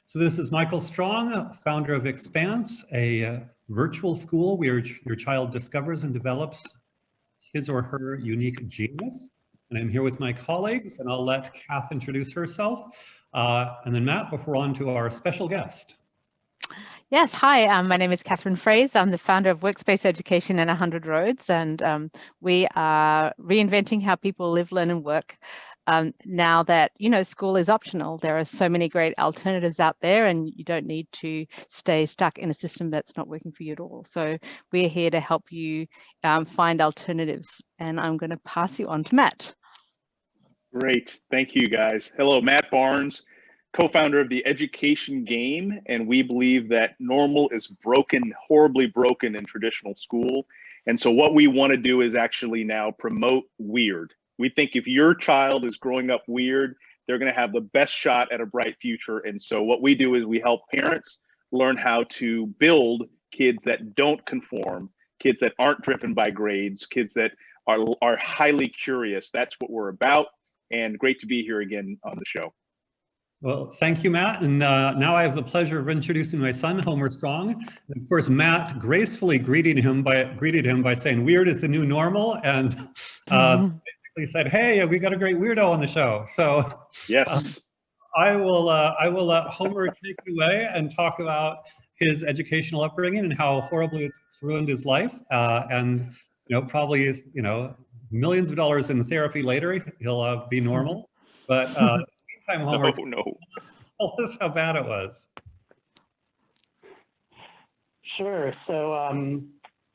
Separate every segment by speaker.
Speaker 1: So this is Michael Strong, founder of Expanse, a virtual school where your child discovers and develops his or her unique genius. And I'm here with my colleagues, and I'll let Kath introduce herself. And then Matt, before on to our special guest.
Speaker 2: Yes, hi, my name is Catherine Fraze. I'm the founder of Workspace Education in 100 Roads, and we are reinventing how people live, learn, and work. Now that, school is optional, there are so many great alternatives out there, and you don't need to stay stuck in a system that's not working for you at all. So we're here to help you find alternatives, and I'm going to pass you on to Matt.
Speaker 3: Great, thank you guys. Hello, Matt Barnes, co-founder of the Education Game, and we believe that normal is broken, horribly broken in traditional school. And so what we want to do is actually now promote weird. We think if your child is growing up weird, they're going to have the best shot at a bright future. And so what we do is we help parents learn how to build kids that don't conform, kids that aren't driven by grades, kids that are highly curious. That's what we're about. And great to be here again on the show.
Speaker 1: Well, thank you, Matt. And now I have the pleasure of introducing my son, Homer Strong. And of course, Matt gracefully greeted him by saying, "Weird is the new normal," and basically said, "Hey, we got a great weirdo on the show." So
Speaker 3: yes,
Speaker 1: I will let Homer take it away and talk about his educational upbringing and how horribly it's ruined his life. And probably is millions of dollars in therapy later, he'll be normal. But meantime, Homer,
Speaker 3: no.
Speaker 1: tell us how bad it was.
Speaker 4: Sure. So,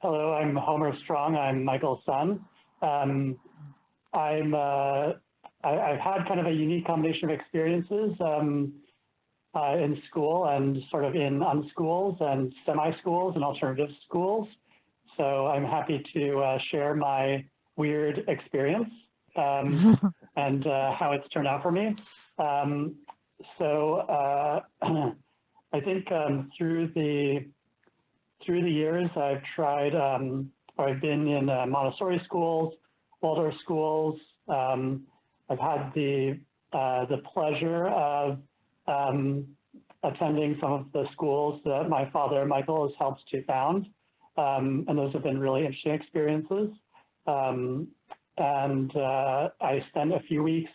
Speaker 4: hello, I'm Homer Strong. I'm Michael's son. I've had kind of a unique combination of experiences in school and sort of in unschools and semi-schools and alternative schools. So I'm happy to share my weird experience and how it's turned out for me. I think through the years, I've tried, I've been in Montessori schools, Waldorf schools. I've had the pleasure of attending some of the schools that my father, Michael, has helped to found. And those have been really interesting experiences. I spent a few weeks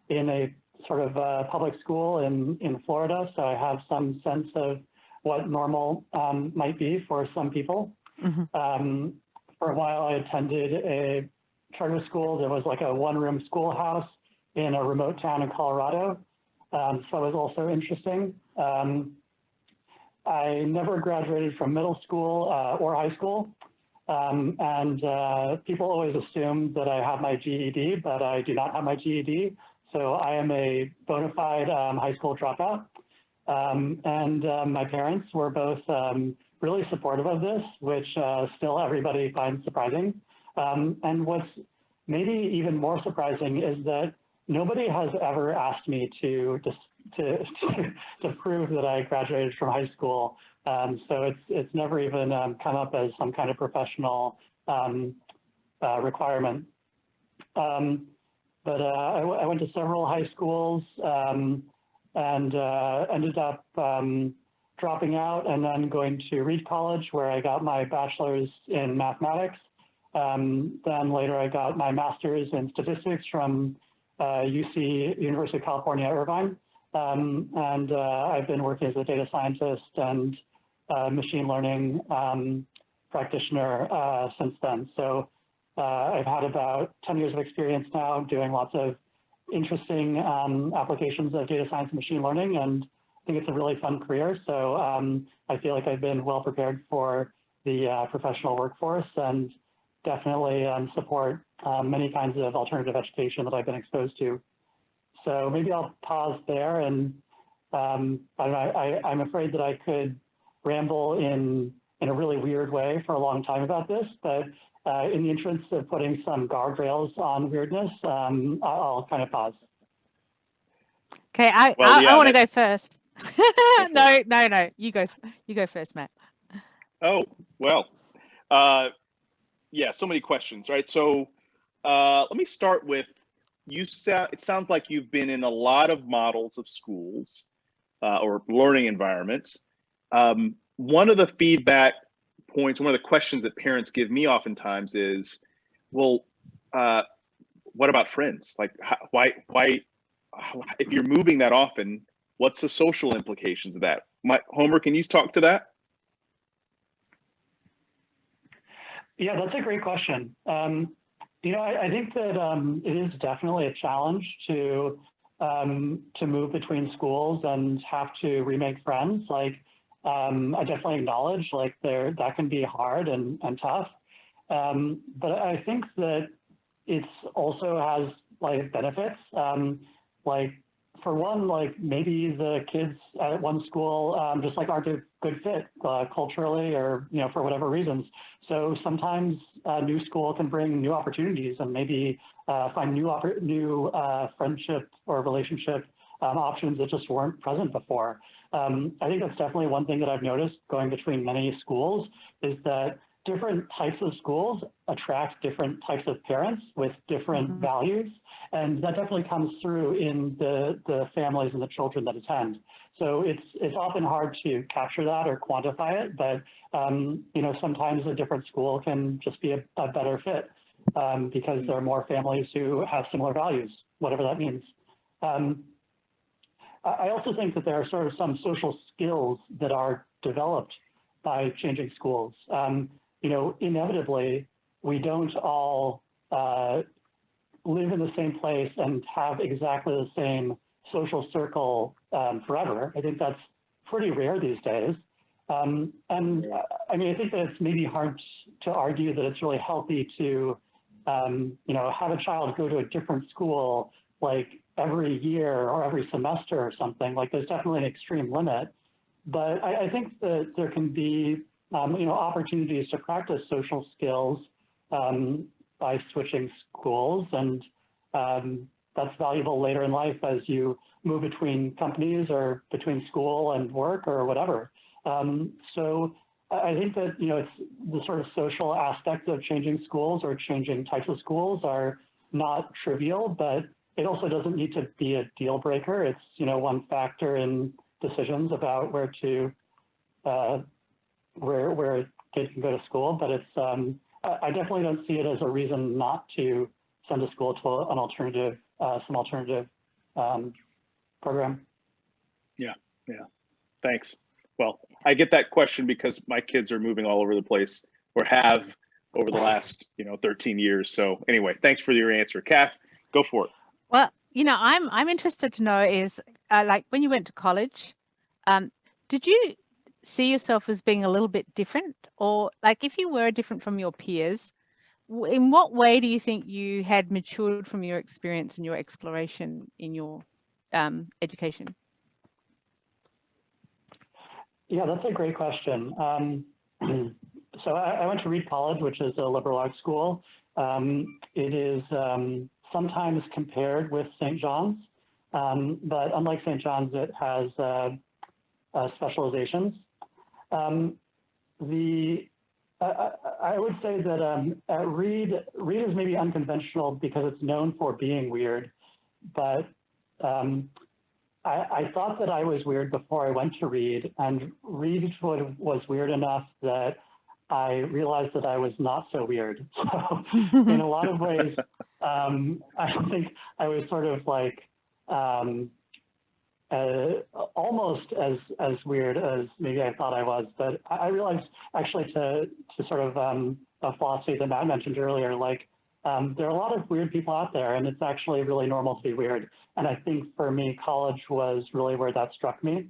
Speaker 4: in a sort of public school in Florida, so I have some sense of what normal might be for some people. Mm-hmm. For a while, I attended a charter school. There was like a one-room schoolhouse in a remote town in Colorado. So it was also interesting. I never graduated from middle school or high school. People always assume that I have my GED, but I do not have my GED. So I am a bona fide high school dropout. My parents were both really supportive of this, which still everybody finds surprising. And what's maybe even more surprising is that nobody has ever asked me to prove that I graduated from high school. So it's never even come up as some kind of professional requirement. I went to several high schools and ended up dropping out and then going to Reed College, where I got my bachelor's in mathematics. Then later I got my master's in statistics from UC, University of California, Irvine. I've been working as a data scientist and machine learning practitioner since then. So I've had about 10 years of experience now doing lots of interesting applications of data science and machine learning, and I think it's a really fun career. So I feel like I've been well prepared for the professional workforce and definitely support many kinds of alternative education that I've been exposed to. So maybe I'll pause there, and I'm afraid that I could ramble in a really weird way for a long time about this, but in the interest of putting some guardrails on weirdness, I'll kind of pause.
Speaker 2: Okay, I want to go first. No, you go first, Matt.
Speaker 3: Oh, well, yeah, so many questions, right? So let me start with, it sounds like you've been in a lot of models of schools. or learning environments. One of the feedback points, one of the questions that parents give me oftentimes is, well, what about friends? Like, why, if you're moving that often, what's the social implications of that? Homer, can you talk to that?
Speaker 4: Yeah, that's a great question. You know, I think that it is definitely a challenge to move between schools and have to remake friends. Like, I definitely acknowledge like that can be hard and tough. But I think that it's also has like benefits. Like for one, like maybe the kids at one school just like aren't a good fit culturally or, you know, for whatever reasons. So sometimes a new school can bring new opportunities and maybe find new friendship or relationship options that just weren't present before. I think that's definitely one thing that I've noticed going between many schools is that different types of schools attract different types of parents with different values. And that definitely comes through in the families and the children that attend. So it's often hard to capture that or quantify it, but you know, sometimes a different school can just be a better fit because there are more families who have similar values, whatever that means. I also think that there are sort of some social skills that are developed by changing schools. You know, inevitably, we don't all live in the same place and have exactly the same social circle forever. I think that's pretty rare these days. And I mean, I think that it's maybe hard to argue that it's really healthy to, you know, have a child go to a different school like every year or every semester or something. Like there's definitely an extreme limit. But I think that there can be, you know, opportunities to practice social skills by switching schools, and that's valuable later in life as you move between companies or between school and work or whatever. So I think that, you know, it's the sort of social aspects of changing schools or changing types of schools are not trivial, but it also doesn't need to be a deal breaker. It's, you know, one factor in decisions about where to where kids can go to school, but it's I definitely don't see it as a reason not to send a school to an alternative, some alternative program.
Speaker 3: Yeah, thanks. Well, I get that question because my kids are moving all over the place or have over the last, you know, 13 years. So anyway, thanks for your answer. Kath, go for it.
Speaker 2: Well, you know, I'm interested to know is like when you went to college, did you see yourself as being a little bit different, or like if you were different from your peers, in what way do you think you had matured from your experience and your exploration in your education?
Speaker 4: Yeah, that's a great question. So I went to Reed College, which is a liberal arts school. It is sometimes compared with St. John's, but unlike St. John's, it has specializations. I would say that at Reed is maybe unconventional because it's known for being weird, but I thought that I was weird before I went to Reed, and Reed was weird enough that I realized that I was not so weird. So in a lot of ways, I think I was sort of like almost as weird as maybe I thought I was. But I realized actually to sort of a philosophy that Matt mentioned earlier, like there are a lot of weird people out there, and it's actually really normal to be weird. And I think for me, college was really where that struck me.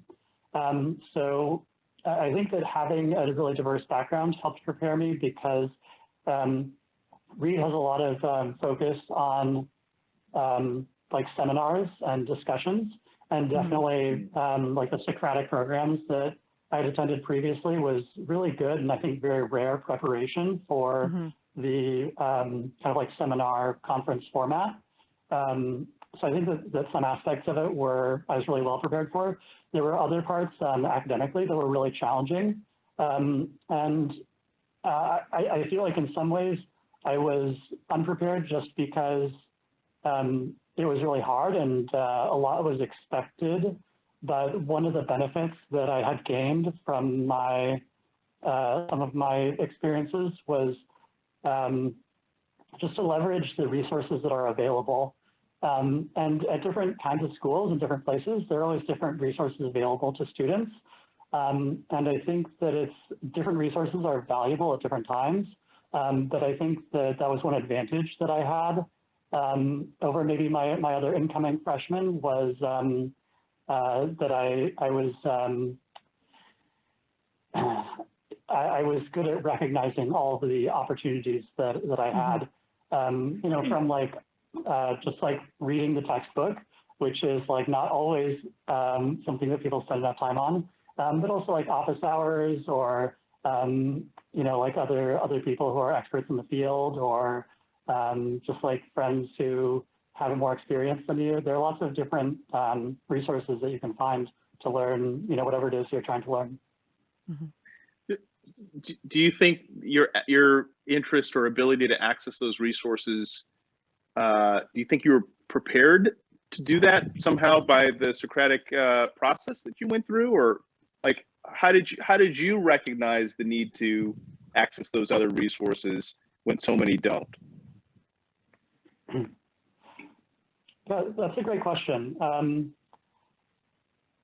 Speaker 4: So I think that having a really diverse background helped prepare me because Reed has a lot of focus on like seminars and discussions, and definitely like the Socratic programs that I had attended previously was really good, and I think very rare preparation for the kind of like seminar conference format. So I think that some aspects of it I was really well prepared for. There were other parts academically that were really challenging. And I feel like in some ways I was unprepared just because it was really hard and a lot was expected but one of the benefits that I had gained from my some of my experiences was just to leverage the resources that are available. And at different kinds of schools and different places, there are always different resources available to students. And I think that different resources are valuable at different times. But I think that was one advantage that I had over maybe my other incoming freshmen was that I was good at recognizing all of the opportunities that I had, you know, from like just like reading the textbook, which is like not always something that people spend enough time on, but also like office hours or you know, like other people who are experts in the field, or just like friends who have more experience than you. There are lots of different resources that you can find to learn, you know, whatever it is you're trying to learn.
Speaker 2: Mm-hmm.
Speaker 3: Do you think your interest or ability to access those resources, do you think you were prepared to do that somehow by the Socratic process that you went through, or like how did you recognize the need to access those other resources when so many don't?
Speaker 4: That's a great question.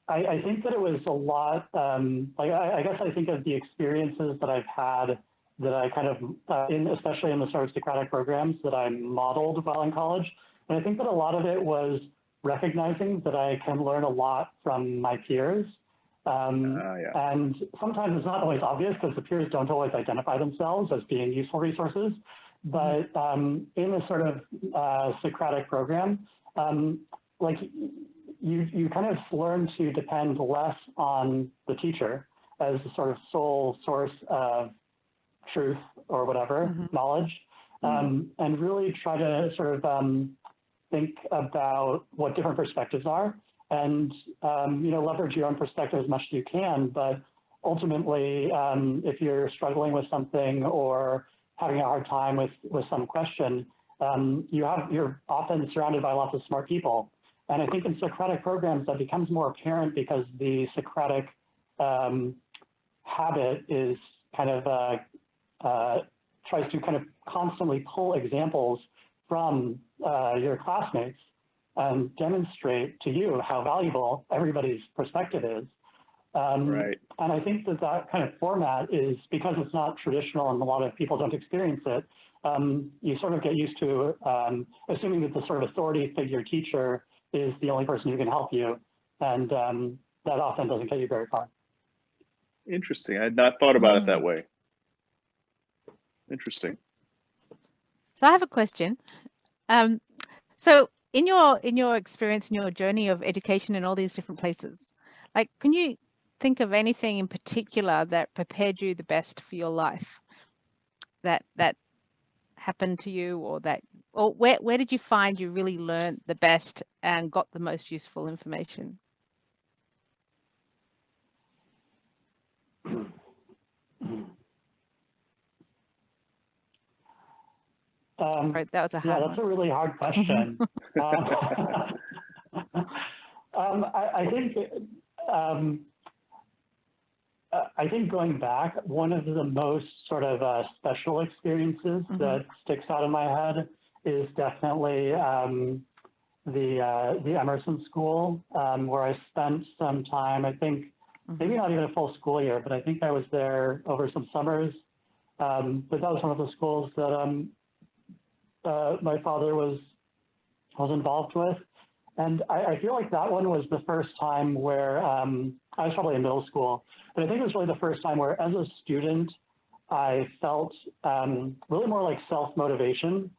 Speaker 4: I think that it was a lot, like I guess I think of the experiences that I've had that I kind of, especially in the sort of Socratic programs that I modeled while in college. And I think that a lot of it was recognizing that I can learn a lot from my peers.
Speaker 3: Yeah.
Speaker 4: And sometimes it's not always obvious because the peers don't always identify themselves as being useful resources. But in a sort of Socratic program, like you kind of learn to depend less on the teacher as the sort of sole source of truth or whatever, knowledge, and really try to sort of think about what different perspectives are, and you know, leverage your own perspective as much as you can. But ultimately, if you're struggling with something or having a hard time with some question, you're often surrounded by lots of smart people. And I think in Socratic programs that becomes more apparent because the Socratic habit is kind of tries to kind of constantly pull examples from your classmates and demonstrate to you how valuable everybody's perspective is.
Speaker 3: Right.
Speaker 4: And I think that kind of format is, because it's not traditional and a lot of people don't experience it, you sort of get used to assuming that the sort of authority figure teacher is the only person who can help you. And that often doesn't get you very far.
Speaker 3: Interesting. I had not thought about it that way. Interesting.
Speaker 2: So I have a question. So in your experience, in your journey of education in all these different places, like, can you think of anything in particular that prepared you the best for your life, that happened to you, or where did you find you really learned the best and got the most useful information? Right, that was a hard
Speaker 4: that's a really hard question. I think going back, one of the most sort of special experiences that sticks out in my head is definitely the Emerson School, where I spent some time, I think, maybe not even a full school year, but I think I was there over some summers. But that was one of the schools that my father was involved with. And I feel like that one was the first time where I was probably in middle school, but I think it was really the first time where, as a student, I felt really more like self-motivation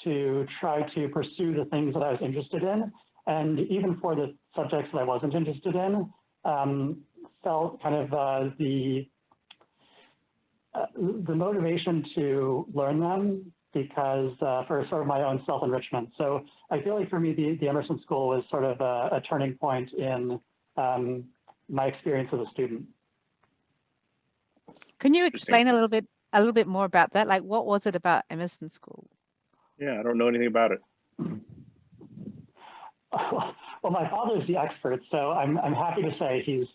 Speaker 4: to try to pursue the things that I was interested in. And even for the subjects that I wasn't interested in, felt kind of the motivation to learn them, because for sort of my own self-enrichment. So I feel like for me, the Emerson School was sort of a turning point in my experience as a student.
Speaker 2: Can you explain a little bit more about that? Like, what was it about Emerson School?
Speaker 3: Yeah, I don't know anything about it.
Speaker 4: Well, my father's the expert, so I'm happy to say he's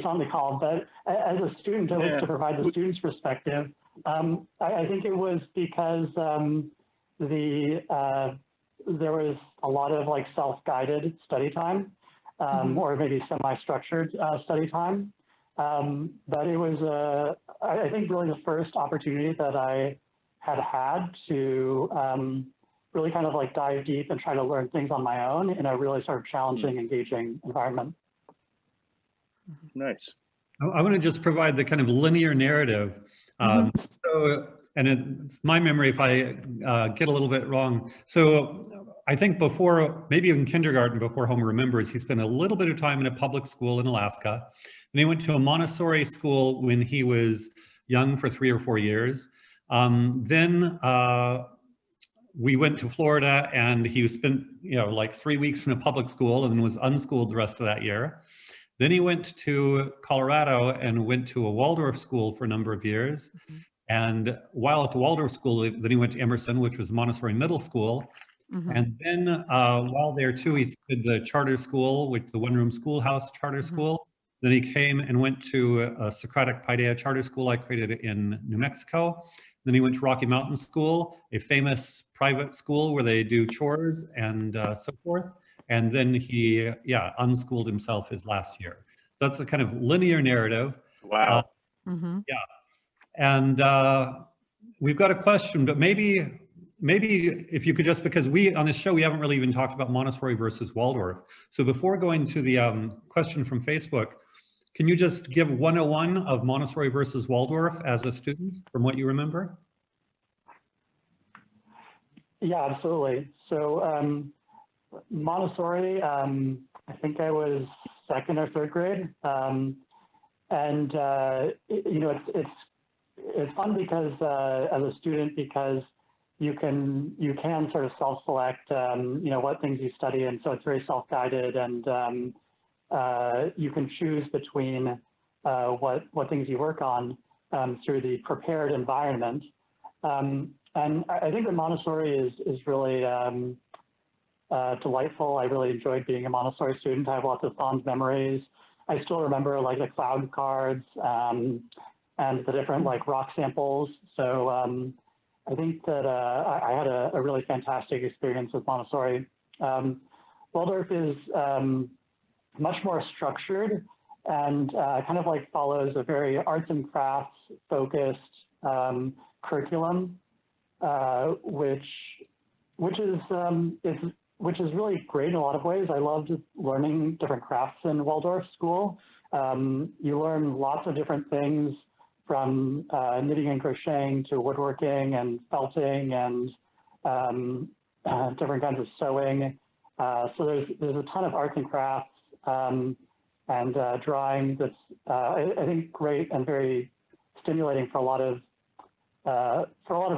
Speaker 4: on the call. But as a student, at least to provide the student's perspective, I think it was because there was a lot of like self-guided study time, or maybe semi-structured study time. But it was, I think, really the first opportunity that I had to really kind of like dive deep and try to learn things on my own in a really sort of challenging, engaging environment.
Speaker 3: Nice.
Speaker 1: I want to just provide the kind of linear narrative. So, and it's my memory if I get a little bit wrong. So I think before, maybe even kindergarten, before Homer remembers, he spent a little bit of time in a public school in Alaska. And he went to a Montessori school when he was young for 3 or 4 years. Then we went to Florida and he spent, like 3 weeks in a public school and was unschooled the rest of that year. Then he went to Colorado and went to a Waldorf school for a number of years. And while at the Waldorf school, then he went to Emerson, which was Montessori middle school. And then while there too, he did the charter school, which the one-room schoolhouse charter school. Then he came and went to a Socratic Paideia charter school I created in New Mexico. Then he went to Rocky Mountain School, a famous private school where they do chores and so forth. And then he, unschooled himself his last year. So that's a kind of linear narrative.
Speaker 3: Wow.
Speaker 1: Yeah. And we've got a question, but maybe if you could just, because on this show, we haven't really even talked about Montessori versus Waldorf. So before going to the question from Facebook, can you just give 101 of Montessori versus Waldorf as a student from what you remember?
Speaker 4: Yeah, absolutely. So Montessori, I think I was 2nd or 3rd grade. It's fun because as a student, because you can sort of self-select, what things you study. And so it's very self-guided, and you can choose between what things you work on through the prepared environment. And I think that Montessori is really delightful. I really enjoyed being a Montessori student. I have lots of fond memories. I still remember like the cloud cards and the different like rock samples. So I think that I had a really fantastic experience with Montessori. Waldorf is much more structured and kind of like follows a very arts and crafts focused curriculum, which is really great in a lot of ways. I loved learning different crafts in Waldorf school. You learn lots of different things, from knitting and crocheting to woodworking and felting and different kinds of sewing. So there's a ton of arts and crafts and drawing that's I think great and very stimulating for a lot of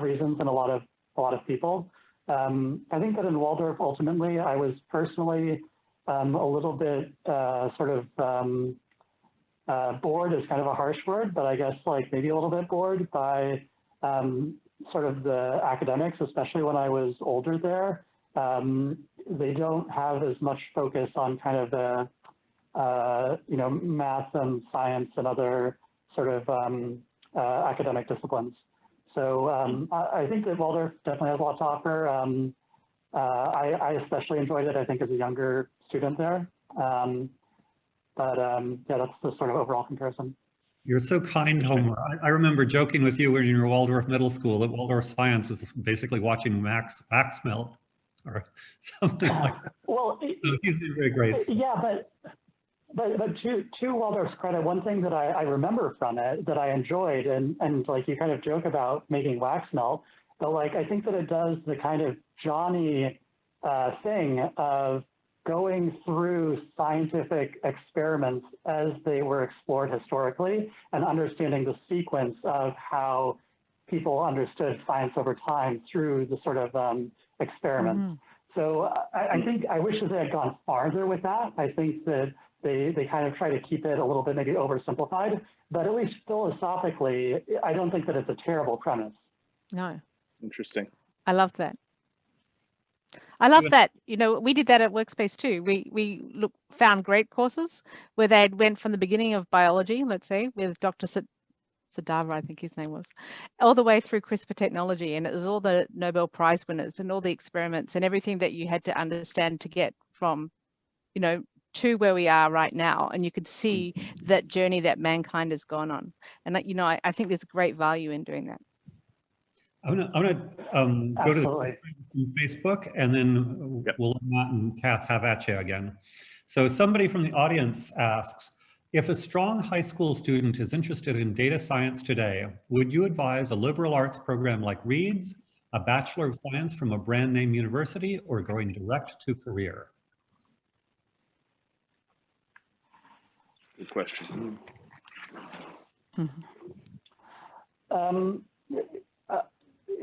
Speaker 4: reasons and a lot of people. I think that in Waldorf, ultimately, I was personally a little bit bored is kind of a harsh word, but I guess like maybe a little bit bored by sort of the academics, especially when I was older there. They don't have as much focus on kind of the math and science and other sort of academic disciplines. So I think that Waldorf definitely has a lot to offer. I especially enjoyed it, I think, as a younger student there. Yeah, that's the sort of overall comparison.
Speaker 1: You're so kind, Homer. I remember joking with you when you were Waldorf Middle School that Waldorf science was basically watching wax melt or something like that.
Speaker 4: Well,
Speaker 1: so he's been very graceful.
Speaker 4: Yeah, but to Waldorf's credit, one thing that I remember from it that I enjoyed, and like you kind of joke about making wax melt, but like I think that it does the kind of Johnny thing of going through scientific experiments as they were explored historically and understanding the sequence of how people understood science over time through the sort of experiments. So I think I wish that they had gone farther with that. I think that they kind of try to keep it a little bit maybe oversimplified, but at least philosophically, I don't think that it's a terrible premise.
Speaker 2: No.
Speaker 3: Interesting.
Speaker 2: I love that. I love that. You know, we did that at Workspace too. We found great courses where they went from the beginning of biology, let's say, with Dr. Sadava, I think his name was, all the way through CRISPR technology. And it was all the Nobel Prize winners and all the experiments and everything that you had to understand to get from, you know, to where we are right now. And you could see that journey that mankind has gone on. And, you know, I think there's great value in doing that.
Speaker 1: I'm gonna go to the Facebook, and then we'll let Matt and Kath have at you again. So somebody from the audience asks, if a strong high school student is interested in data science today, would you advise a liberal arts program like Reed's, a Bachelor of Science from a brand name university, or going direct to career?
Speaker 3: Good question.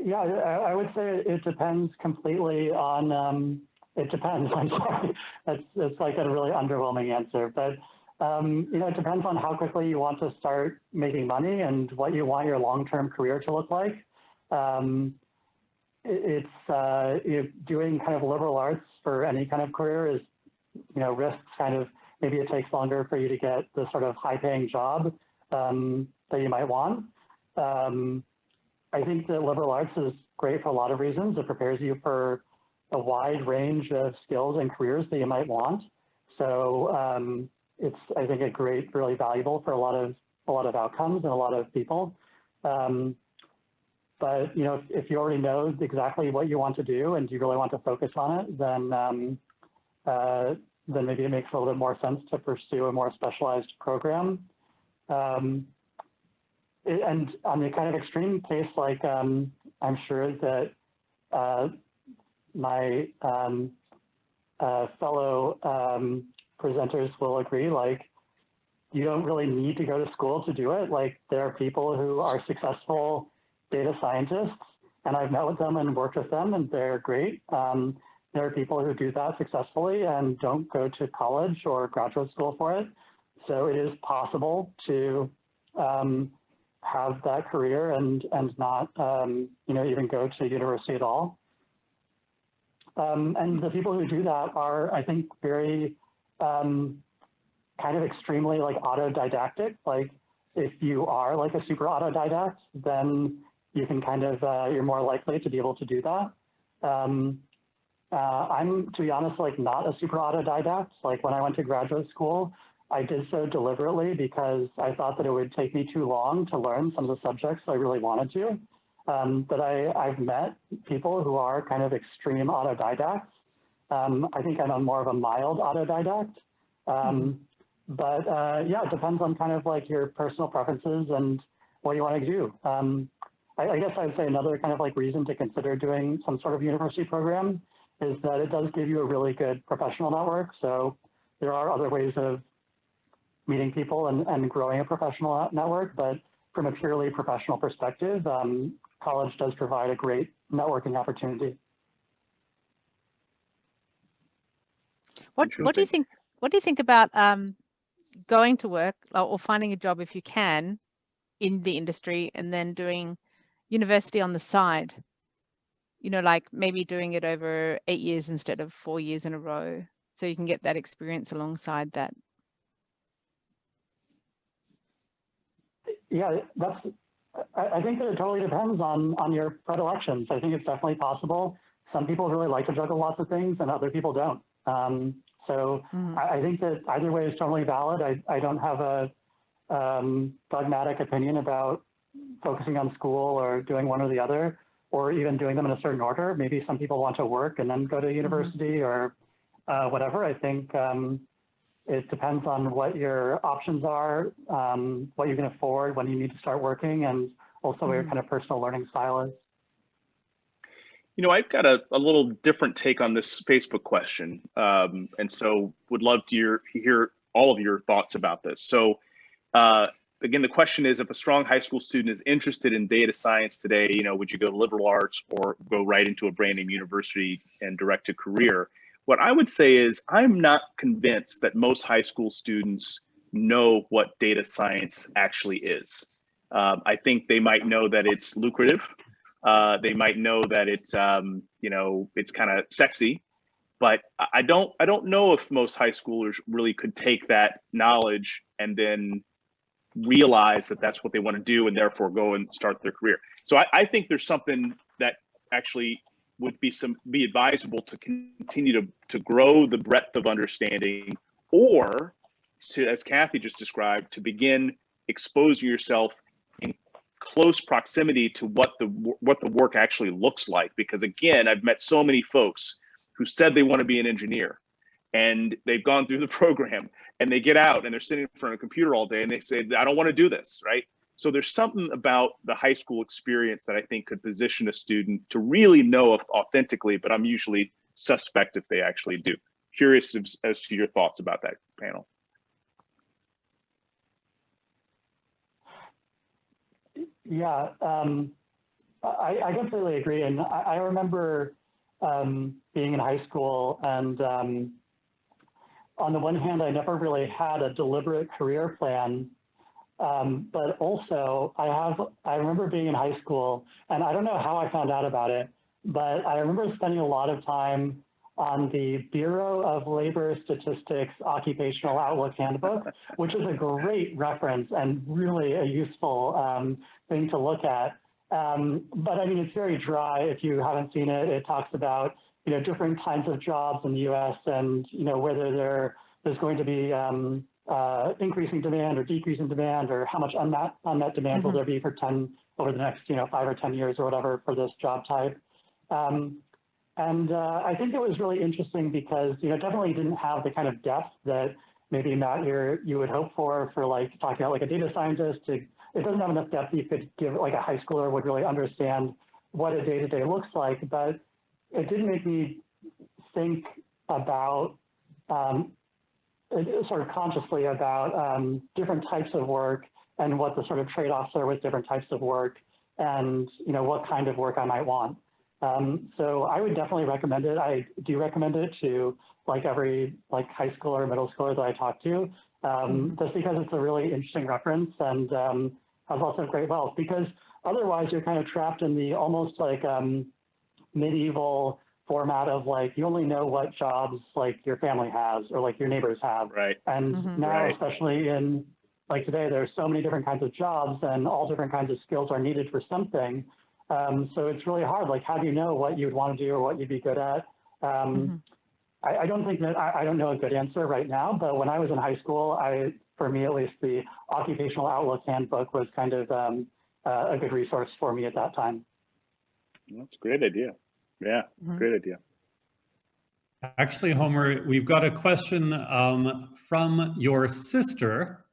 Speaker 4: Yeah, I would say it depends completely on, it depends, I'm sorry. It's like a really underwhelming answer, but you know, it depends on how quickly you want to start making money and what you want your long-term career to look like. Doing kind of liberal arts for any kind of career is, you know, risks kind of, maybe it takes longer for you to get the sort of high-paying job that you might want. I think that liberal arts is great for a lot of reasons. It prepares you for a wide range of skills and careers that you might want. So it's, I think, really valuable for a lot of outcomes and a lot of people. But you know, if you already know exactly what you want to do and you really want to focus on it, then maybe it makes a little bit more sense to pursue a more specialized program. And on the kind of extreme case, like I'm sure that my fellow presenters will agree, like, you don't really need to go to school to do it. Like, there are people who are successful data scientists, and I've met with them and worked with them, and they're great. There are people who do that successfully and don't go to college or graduate school for it. So it is possible to have that career and not, you know, even go to university at all. And the people who do that are, I think, very kind of extremely like autodidactic. Like, if you are like a super autodidact, then you can kind of, you're more likely to be able to do that. I'm, to be honest, like not a super autodidact. Like when I went to graduate school, I did so deliberately because I thought that it would take me too long to learn some of the subjects I really wanted to. But I've met people who are kind of extreme autodidacts. I think I'm more of a mild autodidact. But yeah, it depends on kind of like your personal preferences and what you want to do. I guess I'd say another kind of like reason to consider doing some sort of university program is that it does give you a really good professional network. So there are other ways of meeting people and growing a professional network, but from a purely professional perspective, college does provide a great networking opportunity.
Speaker 2: What do you think? What do you think about going to work or finding a job if you can in the industry and then doing university on the side? You know, like maybe doing it over 8 years instead of 4 years in a row, so you can get that experience alongside that.
Speaker 4: Yeah, I think that it totally depends on your predilections. I think it's definitely possible. Some people really like to juggle lots of things and other people don't. I think that either way is totally valid. I don't have a dogmatic opinion about focusing on school or doing one or the other, or even doing them in a certain order. Maybe some people want to work and then go to university or whatever. I think it depends on what your options are, what you can afford, when you need to start working, and also what your kind of personal learning style is.
Speaker 3: You know, I've got a little different take on this Facebook question. And so would love to hear all of your thoughts about this. So again, the question is, if a strong high school student is interested in data science today, you know, would you go to liberal arts or go right into a brand name university and direct to career? What I would say is I'm not convinced that most high school students know what data science actually is. I think they might know that it's lucrative. They might know that it's, you know, it's kind of sexy, but I don't know if most high schoolers really could take that knowledge and then realize that that's what they want to do and therefore go and start their career. So I think there's something that actually would be advisable to continue to grow the breadth of understanding, or to, as Kathy just described, to begin exposing yourself in close proximity to what the work actually looks like. Because again, I've met so many folks who said they want to be an engineer, and they've gone through the program and they get out and they're sitting in front of a computer all day and they say, I don't want to do this, right? So there's something about the high school experience that I think could position a student to really know authentically, but I'm usually suspect if they actually do. Curious as to your thoughts about that, panel.
Speaker 4: Yeah, I completely agree. And I remember being in high school, and on the one hand, I never really had a deliberate career plan. But also I remember being in high school, and I don't know how I found out about it, but I remember spending a lot of time on the Bureau of Labor Statistics Occupational Outlook Handbook, which is a great reference and really a useful thing to look at. But I mean, it's very dry if you haven't seen it. It talks about, you know, different kinds of jobs in the US and, you know, whether there's going to be increasing demand or decreasing demand, or how much unmet demand will there be over the next, you know, 5 or 10 years or whatever for this job type. I think it was really interesting because, you know, definitely didn't have the kind of depth that maybe, Matt, you would hope for like talking about like a data scientist. It doesn't have enough depth you could give, like a high schooler would really understand what a day-to-day looks like, but it did make me think about sort of consciously about different types of work and what the sort of trade-offs are with different types of work, and, you know, what kind of work I might want. So I would definitely recommend it. I do recommend it to like every like high schooler or middle schooler that I talk to, just because it's a really interesting reference, and has lots of great wealth, because otherwise you're kind of trapped in the almost like medieval format of like, you only know what jobs like your family has or like your neighbors have.
Speaker 3: Right.
Speaker 4: And now, especially in like today, there's so many different kinds of jobs and all different kinds of skills are needed for something. So it's really hard. Like, how do you know what you would want to do or what you'd be good at? I don't think that I don't know a good answer right now, but when I was in high school, for me at least, the Occupational Outlook Handbook was kind of a good resource for me at that time.
Speaker 3: That's a great idea. Yeah, great idea.
Speaker 1: Actually, Homer, we've got a question from your sister.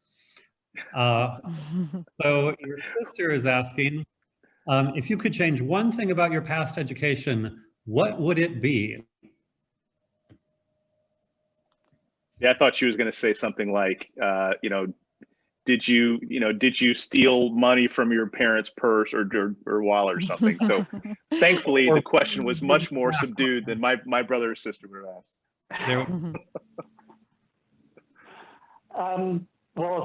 Speaker 1: So your sister is asking, if you could change one thing about your past education, what would it be?
Speaker 3: Yeah, I thought she was going to say something like, you know, did you steal money from your parents' purse or wallet or something? So thankfully, the question was much more subdued than my brother or sister would have asked.
Speaker 4: Well,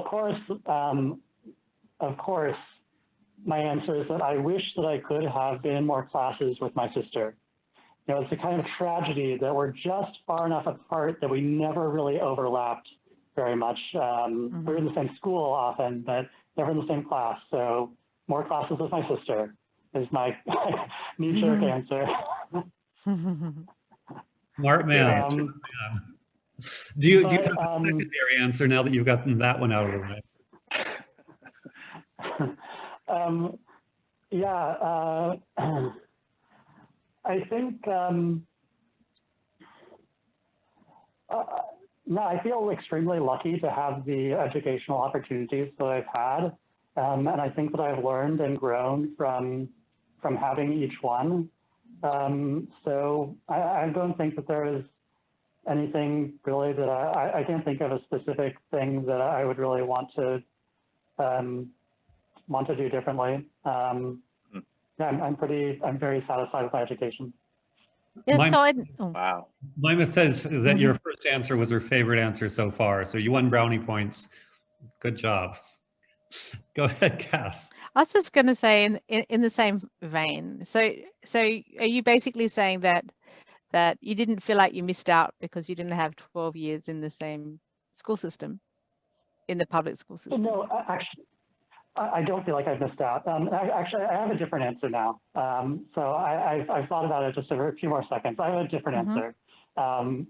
Speaker 4: of course, my answer is that I wish that I could have been in more classes with my sister. You know, it's a kind of tragedy that we're just far enough apart that we never really overlapped very much. We're in the same school often, but never in the same class. So more classes with my sister is my knee-jerk answer.
Speaker 1: Smart man. Do you have a secondary answer now that you've gotten that one out of the way?
Speaker 4: I think, no, I feel extremely lucky to have the educational opportunities that I've had. And I think that I've learned and grown from having each one. So I don't think that there is anything really that I can't think of a specific thing that I would really want to do differently. Yeah, I'm very satisfied with my education.
Speaker 2: Yeah,
Speaker 3: Wow.
Speaker 1: Mima says that your first answer was her favorite answer so far. So you won brownie points. Good job. Go ahead, Kath.
Speaker 2: I was just going to say in the same vein. So are you basically saying that you didn't feel like you missed out because you didn't have 12 years in the same school system, in the public school system?
Speaker 4: No, actually, I don't feel like I've missed out. Actually, I have a different answer now. So I've thought about it just for a few more seconds. I have a different answer. So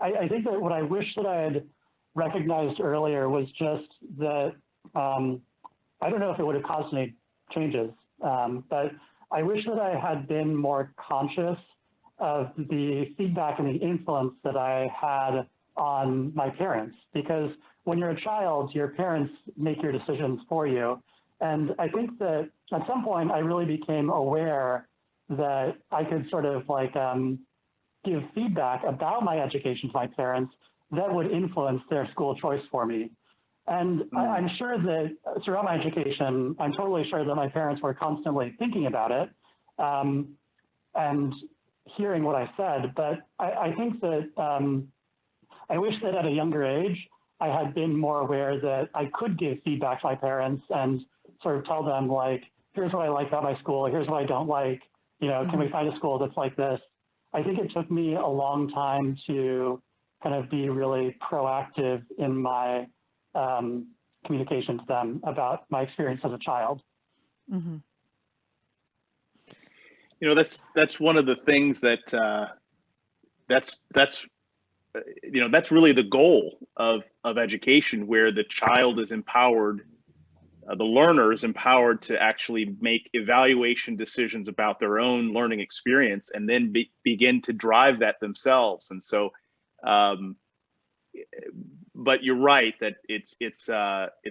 Speaker 4: I think that what I wish that I had recognized earlier was just that, I don't know if it would have caused any changes, but I wish that I had been more conscious of the feedback and the influence that I had on my parents, because when you're a child, your parents make your decisions for you. And I think that at some point I really became aware that I could sort of like give feedback about my education to my parents that would influence their school choice for me. And I'm sure that throughout my education, I'm totally sure that my parents were constantly thinking about it and hearing what I said. But I think that I wish that at a younger age, I had been more aware that I could give feedback to my parents and sort of tell them, like, here's what I like about my school, here's what I don't like, you know, can we find a school that's like this? I think it took me a long time to kind of be really proactive in my communication to them about my experience as a child.
Speaker 2: Mm-hmm.
Speaker 3: You know, that's one of the things that that's you know, that's really the goal of education, where the child is empowered, the learner is empowered to actually make evaluation decisions about their own learning experience, and then begin to drive that themselves. And so, but you're right that it's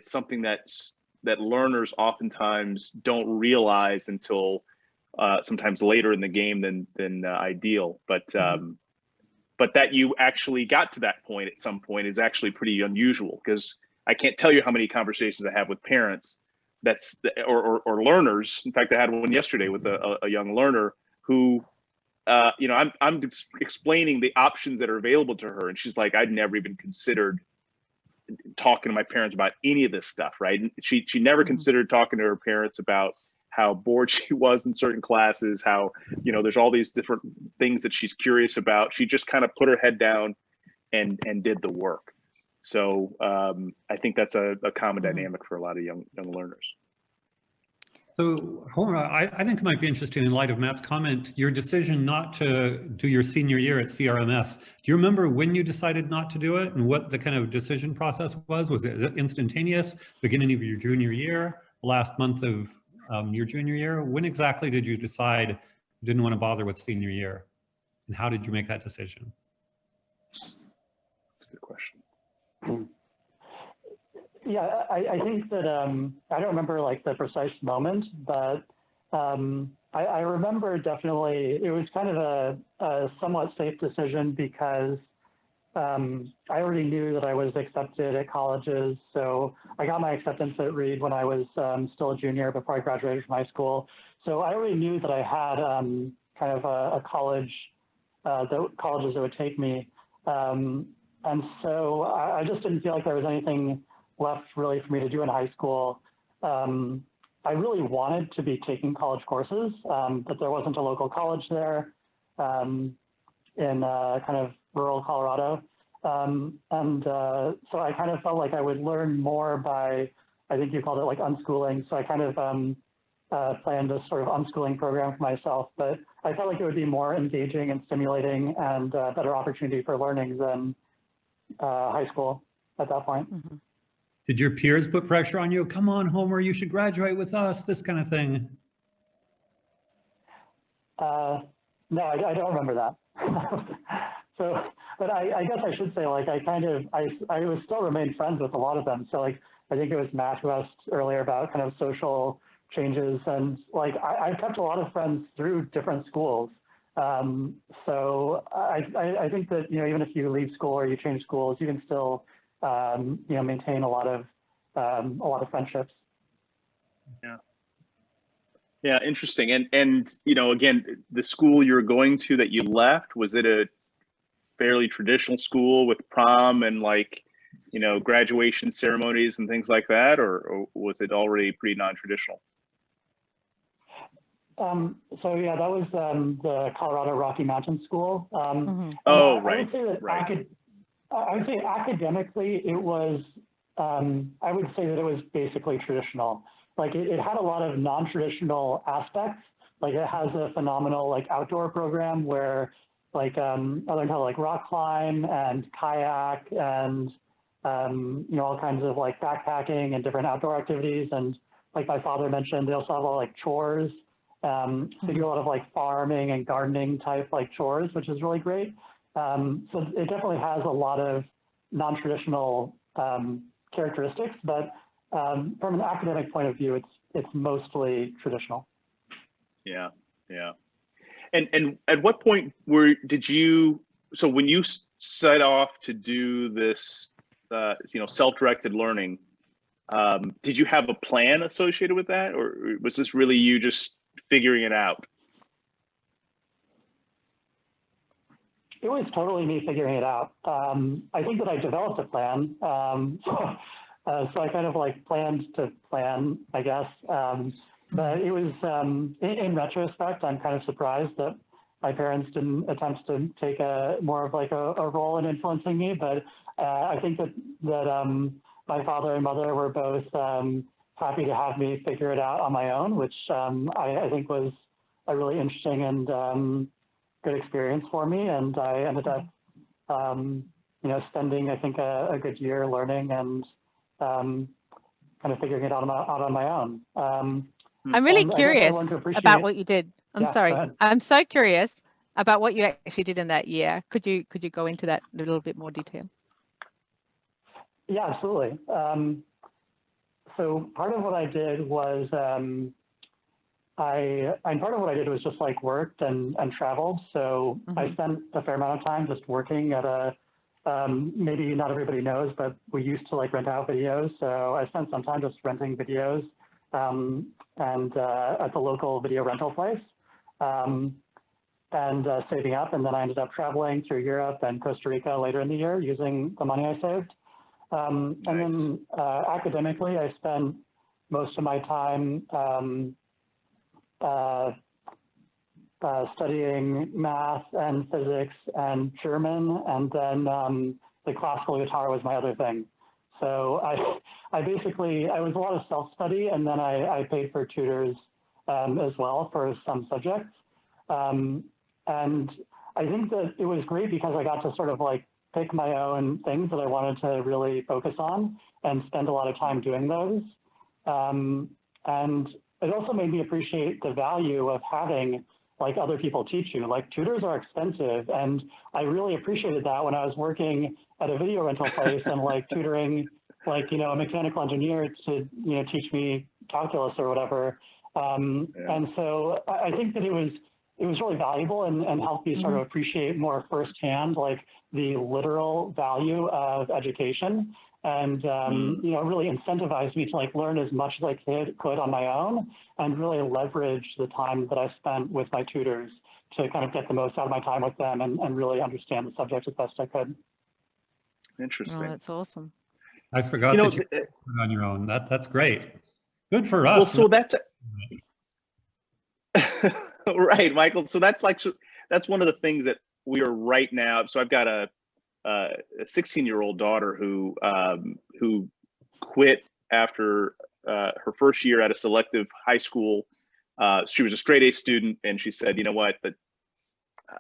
Speaker 3: something that learners oftentimes don't realize until sometimes later in the game than ideal. But that you actually got to that point at some point is actually pretty unusual, because I can't tell you how many conversations I have with parents or learners. In fact, I had one yesterday with a young learner who, you know, I'm explaining the options that are available to her, and she's like, I'd never even considered talking to my parents about any of this stuff, right? And she never considered talking to her parents about how bored she was in certain classes, how, you know, there's all these different things that she's curious about. She just kind of put her head down and did the work. So I think that's a common dynamic for a lot of young learners.
Speaker 1: So Homer, I think it might be interesting in light of Matt's comment, your decision not to do your senior year at CRMS. Do you remember when you decided not to do it and what the kind of decision process was? Was it instantaneous, beginning of your junior year, last month of your junior year? When exactly did you decide you didn't want to bother with senior year? And how did you make that decision?
Speaker 3: That's a good question.
Speaker 4: Yeah, I think that I don't remember like the precise moment, but I remember definitely it was kind of a somewhat safe decision, because I already knew that I was accepted at colleges. So I got my acceptance at Reed when I was still a junior before I graduated from high school. So I already knew that I had kind of a college, the colleges that would take me. And so I just didn't feel like there was anything left really for me to do in high school. I really wanted to be taking college courses, but there wasn't a local college there in kind of rural Colorado. So I kind of felt like I would learn more by, I think you called it like unschooling. So I kind of planned a sort of unschooling program for myself, but I felt like it would be more engaging and stimulating and a better opportunity for learning than high school at that point.
Speaker 2: Mm-hmm.
Speaker 1: Did your peers put pressure on you? Come on, Homer, you should graduate with us, this kind of thing.
Speaker 4: No, I don't remember that. So, but I guess I should say, like, I was still remained friends with a lot of them. So like, I think it was Matt who asked earlier about kind of social changes, and like, I've kept a lot of friends through different schools. So I think that, you know, even if you leave school or you change schools, you can still, you know, maintain a lot of friendships.
Speaker 3: Yeah. Yeah, interesting. And you know, again, the school you were going to that you left, was it a fairly traditional school with prom and like graduation ceremonies and things like that, or was it already pretty non-traditional?
Speaker 4: So yeah, that was the Colorado Rocky Mountain School.
Speaker 3: Oh,
Speaker 4: I
Speaker 3: right.
Speaker 4: would say that
Speaker 3: Right.
Speaker 4: I would say academically, it was, I would say that it was basically traditional. Like it had a lot of non-traditional aspects. Like it has a phenomenal like outdoor program where like I learned how to like rock climb and kayak and all kinds of like backpacking and different outdoor activities. And like my father mentioned, they also have a lot of like chores. They do a lot of like farming and gardening type like chores, which is really great. So it definitely has a lot of non-traditional characteristics, but from an academic point of view, it's mostly traditional.
Speaker 3: Yeah, yeah. And at what point so when you set off to do this, self-directed learning, did you have a plan associated with that, or was this really you just figuring it out?
Speaker 4: It was totally me figuring it out. I think that I developed a plan. So I kind of like planned to plan, I guess. But it was, in retrospect, I'm kind of surprised that my parents didn't attempt to take more of like a role in influencing me. But I think that my father and mother were both happy to have me figure it out on my own, which I think was a really interesting and good experience for me. And I ended up, spending, I think, a good year learning and kind of figuring it out on my own.
Speaker 2: I'm really curious about what you did. I'm sorry. I'm so curious about what you actually did in that year. Could you go into that in a little bit more detail?
Speaker 4: Yeah, absolutely. So part of what I did was just like worked and traveled. So I spent a fair amount of time just working at a, maybe not everybody knows, but we used to like rent out videos. So I spent some time just renting videos and at the local video rental place and saving up. And then I ended up traveling through Europe and Costa Rica later in the year using the money I saved. And then academically, I spent most of my time studying math and physics and German, and then the classical guitar was my other thing. So I was a lot of self-study, and then I paid for tutors as well for some subjects. And I think that it was great because I got to sort of like pick my own things that I wanted to really focus on and spend a lot of time doing those. And it also made me appreciate the value of having like other people teach you. Like tutors are expensive, and I really appreciated that when I was working at a video rental place and like tutoring like, a mechanical engineer to, teach me calculus or whatever. And so I think that it was really valuable and helped me sort of appreciate more firsthand, like the literal value of education, and really incentivized me to like learn as much as I could on my own, and really leverage the time that I spent with my tutors to kind of get the most out of my time with them and really understand the subject as best I could.
Speaker 3: Interesting.
Speaker 2: Oh, that's awesome.
Speaker 1: I forgot that you did it on your own. That's great. Good for us.
Speaker 3: Well, so that's right, Michael. So that's one of the things that we are right now. So I've got a 16-year-old daughter who quit after her first year at a selective high school. She was a straight A student, and she said, "You know what? But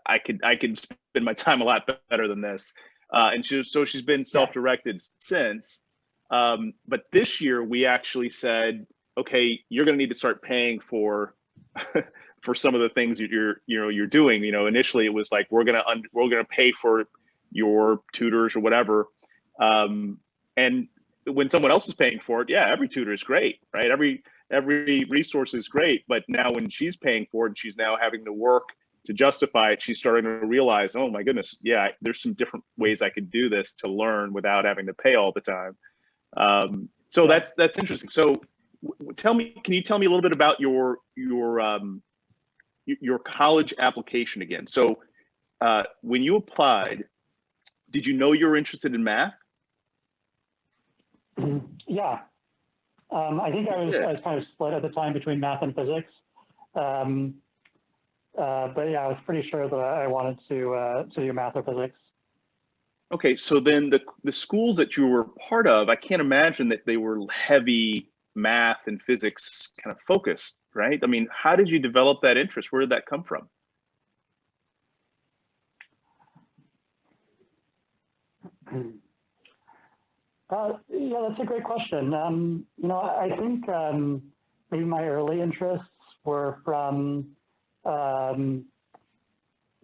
Speaker 3: I could spend my time a lot better than this." And she's been self-directed since. But this year we actually said, "Okay, you're going to need to start paying for." For some of the things that you're doing. Initially it was like, we're gonna pay for your tutors or whatever. And when someone else is paying for it, yeah, every tutor is great, right? Every resource is great. But now when she's paying for it and she's now having to work to justify it, she's starting to realize, oh my goodness, yeah, there's some different ways I could do this to learn without having to pay all the time. So that's interesting. So can you tell me a little bit about your college application again? So when you applied, did you know you were interested in math?
Speaker 4: Yeah. I think I was kind of split at the time between math and physics. But yeah, I was pretty sure that I wanted to do math or physics.
Speaker 3: Okay, so then the schools that you were part of, I can't imagine that they were heavy math and physics kind of focused, right? I mean, how did you develop that interest? Where did that come from?
Speaker 4: Yeah, that's a great question. You know, I think maybe my early interests were from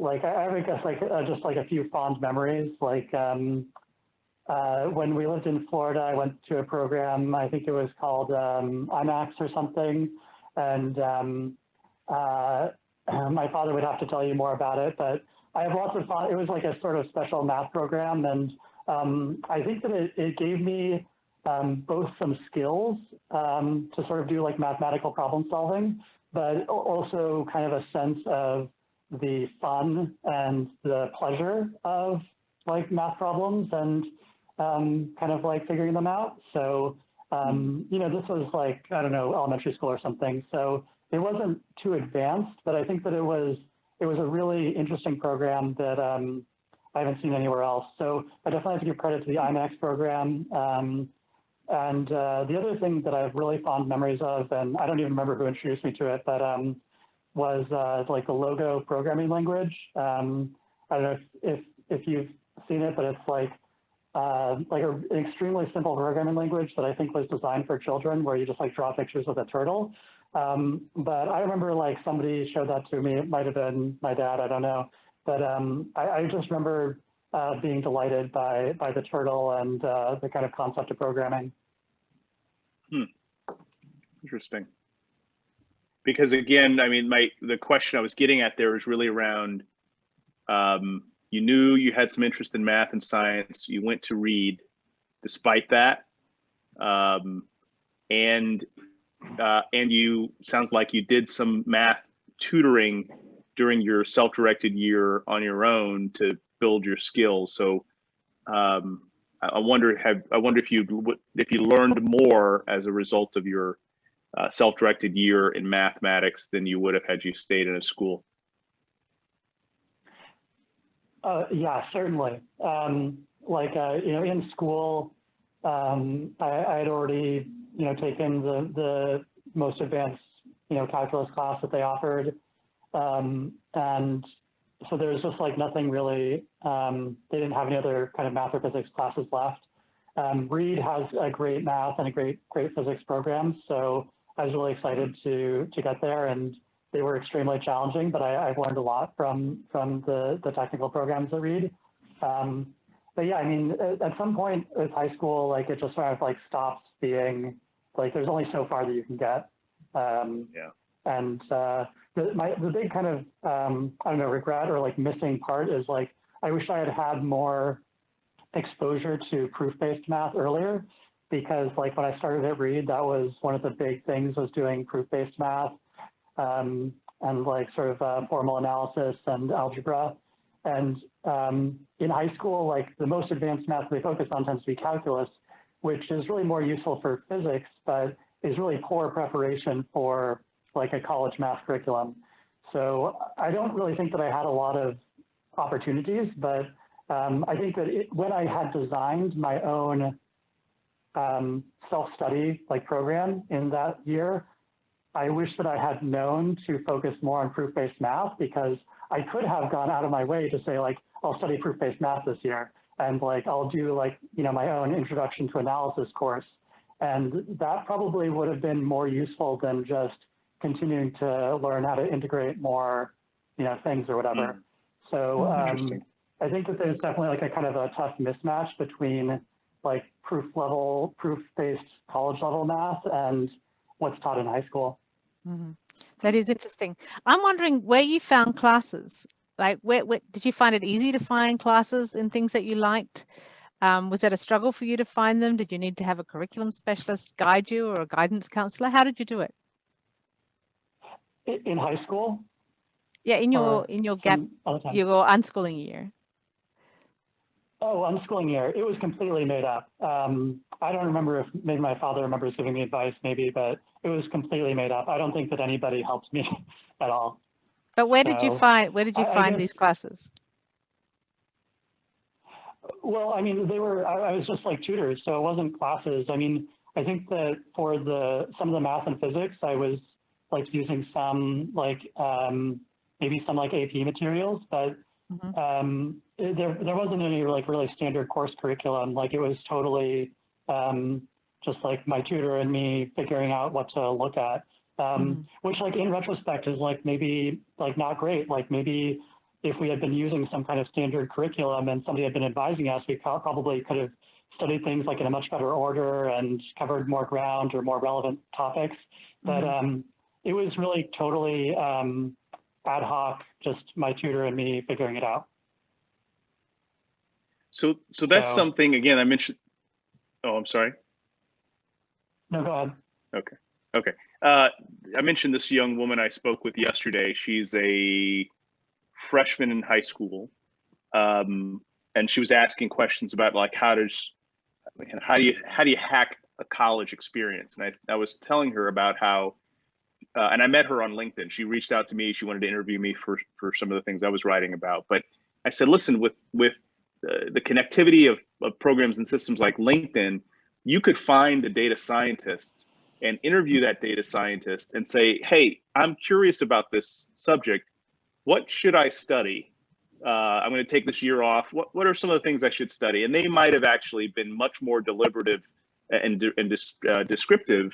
Speaker 4: like I guess like just like a few fond memories. Like when we lived in Florida, I went to a program. I think it was called IMAX or something, and my father would have to tell you more about it. But I have lots of fun. It was like a sort of special math program, and I think that it gave me both some skills to sort of do like mathematical problem solving, but also kind of a sense of the fun and the pleasure of like math problems and kind of like figuring them out. So, you know, this was like, I don't know, elementary school or something. So it wasn't too advanced, but I think that it was a really interesting program that I haven't seen anywhere else. So I definitely have to give credit to the IMAX program. And the other thing that I have really fond memories of, and I don't even remember who introduced me to it, but was like the Logo programming language. I don't know if you've seen it, but it's like an extremely simple programming language that I think was designed for children, where you just like draw pictures with a turtle. But I remember like somebody showed that to me. It might have been my dad, I don't know. But I just remember being delighted by the turtle and the kind of concept of programming.
Speaker 3: Interesting. Because again, I mean, the question I was getting at there was really around, you knew you had some interest in math and science, you went to Reed despite that, and you, sounds like you did some math tutoring during your self-directed year on your own to build your skills. So I wonder if you learned more as a result of your self-directed year in mathematics than you would have had you stayed in a school.
Speaker 4: Yeah, certainly. Like, you know, in school, I had already, you know, taken the most advanced, you know, calculus class that they offered. And so there's just like nothing really, they didn't have any other kind of math or physics classes left. Reed has a great math and a great physics program. So I was really excited to get there, and they were extremely challenging, but I've learned a lot from the technical programs at Reed. But yeah, I mean, at some point with high school, like it just sort of like stops being like, there's only so far that you can get.
Speaker 3: Yeah.
Speaker 4: And the big kind of, I don't know, regret or like missing part is like, I wish I had had more exposure to proof-based math earlier, because like when I started at Reed, that was one of the big things, was doing proof-based math and like sort of formal analysis and algebra. And in high school, like the most advanced math they focus on tends to be calculus, which is really more useful for physics, but is really poor preparation for like a college math curriculum. So I don't really think that I had a lot of opportunities, but I think that when I had designed my own self-study like program in that year, I wish that I had known to focus more on proof-based math, because I could have gone out of my way to say like, I'll study proof-based math this year, and like I'll do like, you know, my own introduction to analysis course. And that probably would have been more useful than just continuing to learn how to integrate more, you know, things or whatever. So I think that there's definitely like a kind of a tough mismatch between like proof-based college level math and what's taught in high school.
Speaker 2: Mm-hmm. That is interesting. I'm wondering where you found classes. Like, where did you find it easy to find classes in things that you liked? Was that a struggle for you to find them? Did you need to have a curriculum specialist guide you, or a guidance counselor? How did you do it?
Speaker 4: In high school?
Speaker 2: Yeah, in your gap, your unschooling year.
Speaker 4: Oh, unschooling year, it was completely made up. I don't remember if maybe my father remembers giving me advice, maybe, but it was completely made up. I don't think that anybody helped me at all.
Speaker 2: But where did you
Speaker 4: So,
Speaker 2: find
Speaker 4: guess,
Speaker 2: these classes?
Speaker 4: well, I mean, I was just like tutors, so it wasn't classes. I mean, I think that for some of the math and physics, I was like using some like maybe some like AP materials, but there wasn't any like really standard course curriculum. Like it was totally just like my tutor and me figuring out what to look at, which like in retrospect is like maybe like not great. Like maybe if we had been using some kind of standard curriculum and somebody had been advising us, we probably could have studied things like in a much better order and covered more ground or more relevant topics. But it was really totally ad hoc, just my tutor and me figuring it out.
Speaker 3: So that's something, again, I mentioned. Oh, I'm sorry.
Speaker 4: No, go ahead.
Speaker 3: Okay. I mentioned this young woman I spoke with yesterday. She's a freshman in high school. And she was asking questions about like, how do you hack a college experience? And I was telling her about how, and I met her on LinkedIn. She reached out to me. She wanted to interview me for some of the things I was writing about. But I said, listen, with the connectivity of programs and systems like LinkedIn, you could find a data scientist and interview that data scientist and say, hey, I'm curious about this subject. What should I study? I'm going to take this year off. What are some of the things I should study? And they might have actually been much more deliberative and descriptive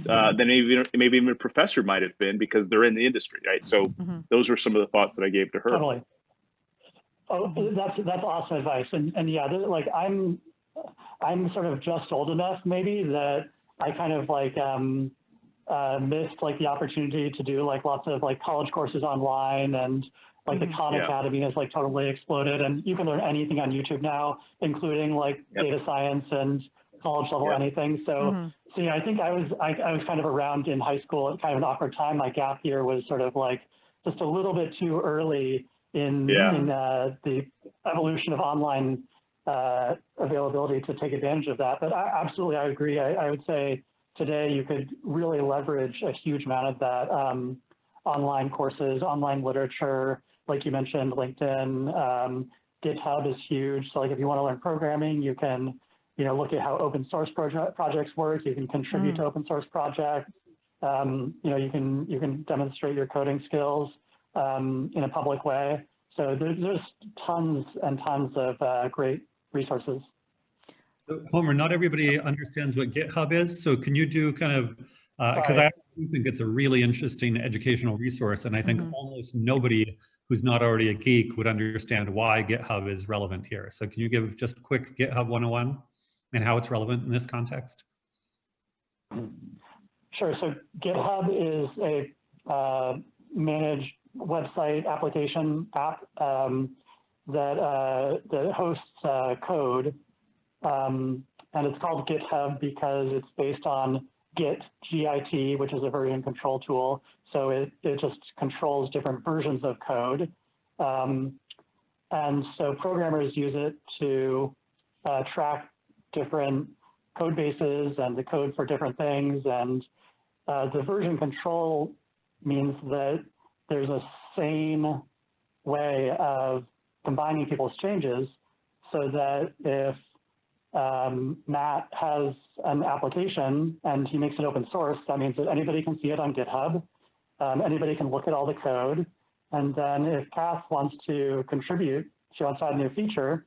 Speaker 3: than maybe even a professor might have been, because they're in the industry, right? So those were some of the thoughts that I gave to her.
Speaker 4: Totally. Oh, that's awesome advice. And yeah, like I'm sort of just old enough maybe that I kind of like missed like the opportunity to do like lots of like college courses online, and like the Khan Academy has like totally exploded, and you can learn anything on YouTube now, including like data science and college level anything. So so yeah, I think I was kind of around in high school at kind of an awkward time. My gap year was sort of like just a little bit too early in the evolution of online availability to take advantage of that. But absolutely, I agree. I would say today you could really leverage a huge amount of that online courses, online literature, like you mentioned, LinkedIn, GitHub is huge. So like if you want to learn programming, you can, look at how open source projects work. You can contribute to open source projects. You can demonstrate your coding skills in a public way. So there's tons and tons of great resources.
Speaker 1: So, Homer, not everybody understands what GitHub is. So can you do kind of, because I think it's a really interesting educational resource, and I think almost nobody who's not already a geek would understand why GitHub is relevant here. So can you give just a quick GitHub 101 and how it's relevant in this context?
Speaker 4: Sure. So GitHub is a managed website application app that hosts code, and it's called GitHub because it's based on Git, G-I-T, which is a version control tool. So it just controls different versions of code. And so programmers use it to track different code bases and the code for different things. And the version control means that there's a sane way of combining people's changes, so that if Matt has an application and he makes it open source, that means that anybody can see it on GitHub. Anybody can look at all the code. And then if Kath wants to contribute, she wants to add a new feature,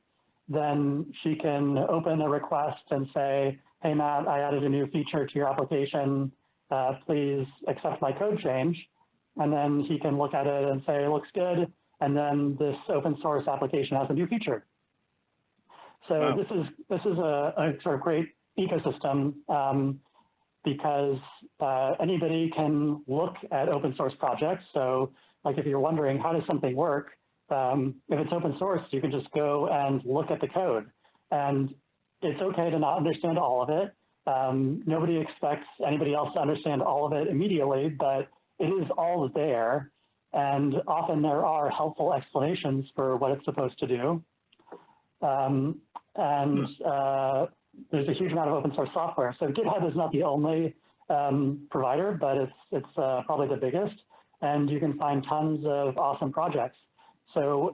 Speaker 4: then she can open a request and say, hey, Matt, I added a new feature to your application. Please accept my code change. And then he can look at it and say, it looks good. And then this open source application has a new feature. So this is a sort of great ecosystem because anybody can look at open source projects. So like if you're wondering how does something work, if it's open source, you can just go and look at the code. And it's okay to not understand all of it. Nobody expects anybody else to understand all of it immediately, but it is all there. And often there are helpful explanations for what it's supposed to do. There's a huge amount of open source software. So GitHub is not the only provider, but it's probably the biggest. And you can find tons of awesome projects. So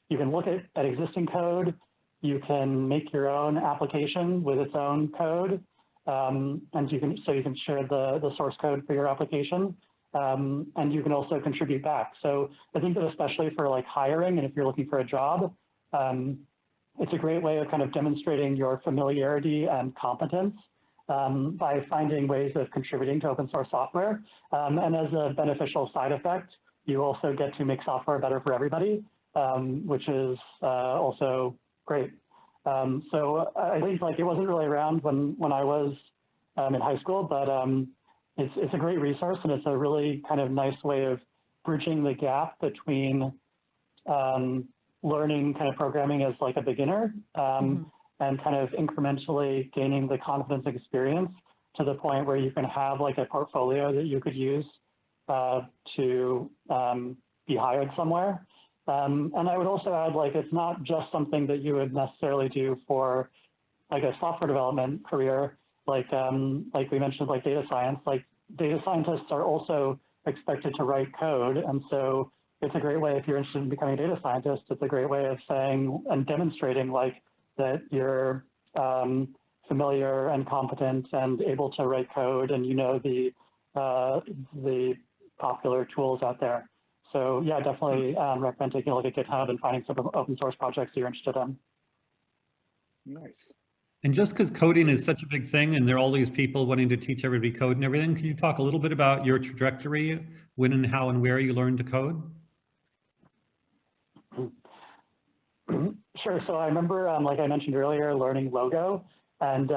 Speaker 4: you can look at existing code. You can make your own application with its own code. And you can share the source code for your application. And you can also contribute back. So I think that especially for like hiring and if you're looking for a job, it's a great way of kind of demonstrating your familiarity and competence by finding ways of contributing to open source software. And as a beneficial side effect, you also get to make software better for everybody, which is also great. So I think like it wasn't really around when I was in high school, but it's a great resource and it's a really kind of nice way of bridging the gap between learning kind of programming as like a beginner and kind of incrementally gaining the confidence experience to the point where you can have like a portfolio that you could use to be hired somewhere. And I would also add, like, it's not just something that you would necessarily do for like a software development career, like we mentioned, like data science, like data scientists are also expected to write code. And so it's a great way, if you're interested in becoming a data scientist, it's a great way of saying and demonstrating like that you're familiar and competent and able to write code and you know the popular tools out there. So yeah, definitely recommend taking a look at GitHub and finding some open source projects you're interested in.
Speaker 3: Nice.
Speaker 1: And just because coding is such a big thing and there are all these people wanting to teach everybody code and everything, can you talk a little bit about your trajectory, when and how and where you learned to code?
Speaker 4: Sure. So I remember, like I mentioned earlier, learning Logo, and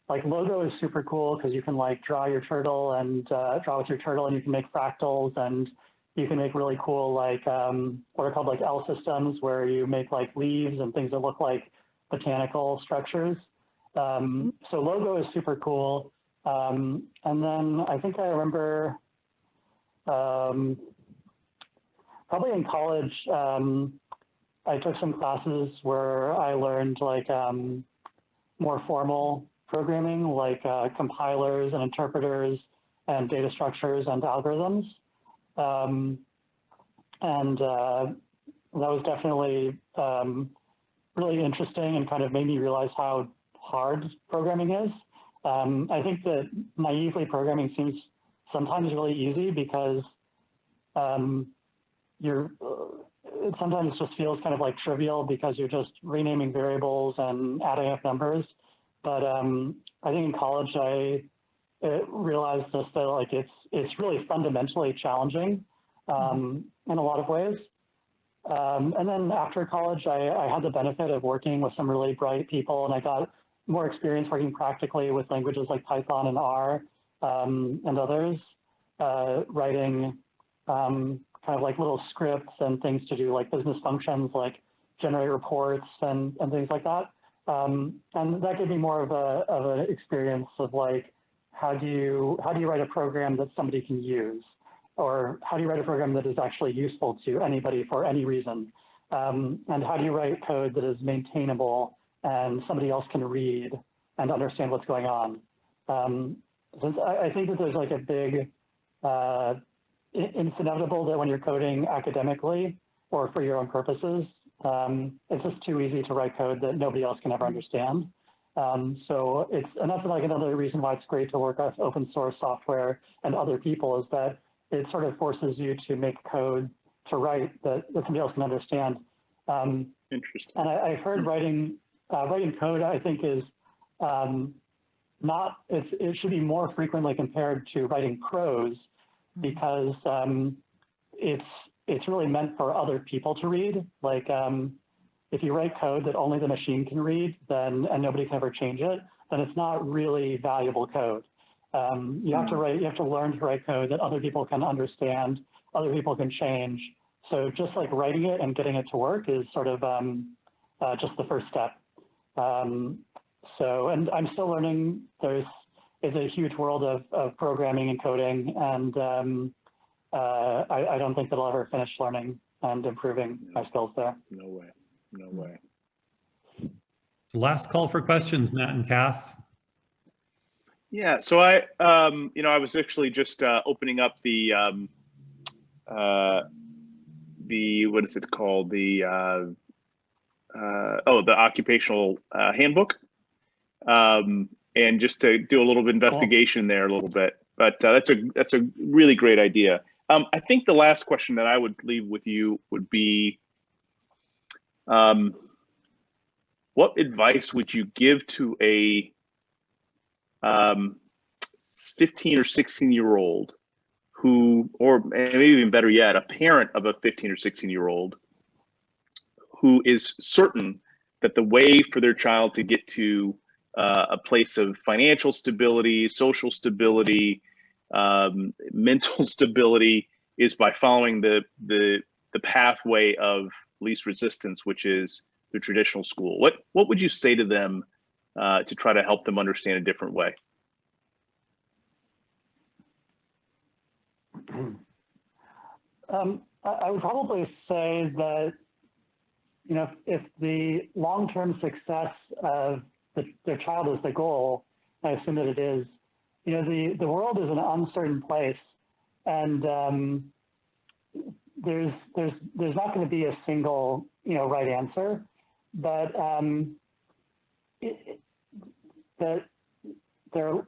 Speaker 4: like Logo is super cool because you can like draw your turtle and draw with your turtle, and you can make fractals, and you can make really cool like what are called like L systems, where you make like leaves and things that look like botanical structures. So Logo is super cool. And then I think I remember probably in college, I took some classes where I learned like more formal programming, like compilers and interpreters and data structures and algorithms. And that was definitely really interesting and kind of made me realize how hard programming is. I think that naively programming seems sometimes really easy because it sometimes just feels kind of like trivial because you're just renaming variables and adding up numbers. But I think in college I realized just that like it's really fundamentally challenging in a lot of ways. And then after college, I had the benefit of working with some really bright people, and I got more experience working practically with languages like Python and R and others, writing kind of like little scripts and things to do like business functions, like generate reports and things like that. And that gave me more of an experience of like, how do you write a program that somebody can use? Or how do you write a program that is actually useful to anybody for any reason? And how do you write code that is maintainable and somebody else can read and understand what's going on? Since I think that there's like a big, it's inevitable that when you're coding academically or for your own purposes, it's just too easy to write code that nobody else can ever understand. And that's like another reason why it's great to work with open source software and other people, is that it sort of forces you to make code to write that somebody else can understand.
Speaker 3: Interesting.
Speaker 4: And I've heard writing code, I think, is it should be more frequently compared to writing prose, because it's really meant for other people to read. Like if you write code that only the machine can read, and nobody can ever change it, then it's not really valuable code. You have to learn to write code that other people can understand, other people can change. So just like writing it and getting it to work is sort of just the first step. And I'm still learning. There's a huge world of programming and coding, and I don't think that I'll ever finish learning and improving my skills there.
Speaker 3: No way.
Speaker 1: Last call for questions, Matt and Kath.
Speaker 3: Yeah, so I was actually just opening up the what is it called? The occupational handbook, and just to do a little bit of investigation there a little bit. But that's a really great idea. I think the last question that I would leave with you would be, what advice would you give to a 15 or 16-year-old who, or maybe even better yet, a parent of a 15 or 16-year-old who is certain that the way for their child to get to a place of financial stability, social stability, mental stability is by following the pathway of least resistance, which is the traditional school? What would you say to them to try to help them understand a different way?
Speaker 4: I would probably say that, if the long-term success of their child is the goal, I assume that it is, the world is an uncertain place, and there's not going to be a single, right answer, but there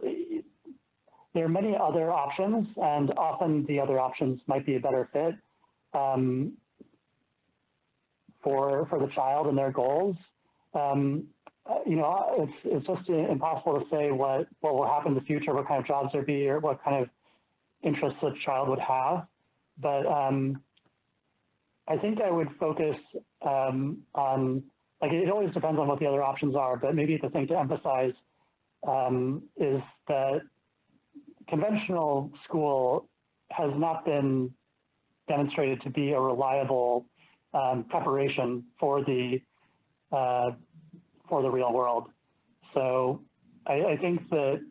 Speaker 4: are many other options, and often the other options might be a better fit for the child and their goals. It's just impossible to say what will happen in the future, what kind of jobs there'll be, or what kind of interests a child would have. But I think I would focus on, it always depends on what the other options are, but maybe the thing to emphasize is that conventional school has not been demonstrated to be a reliable preparation for the real world. So I think that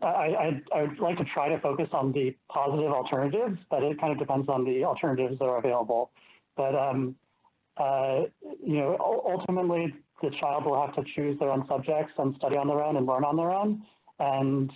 Speaker 4: I would like to try to focus on the positive alternatives, but it kind of depends on the alternatives that are available. But ultimately, the child will have to choose their own subjects and study on their own and learn on their own. And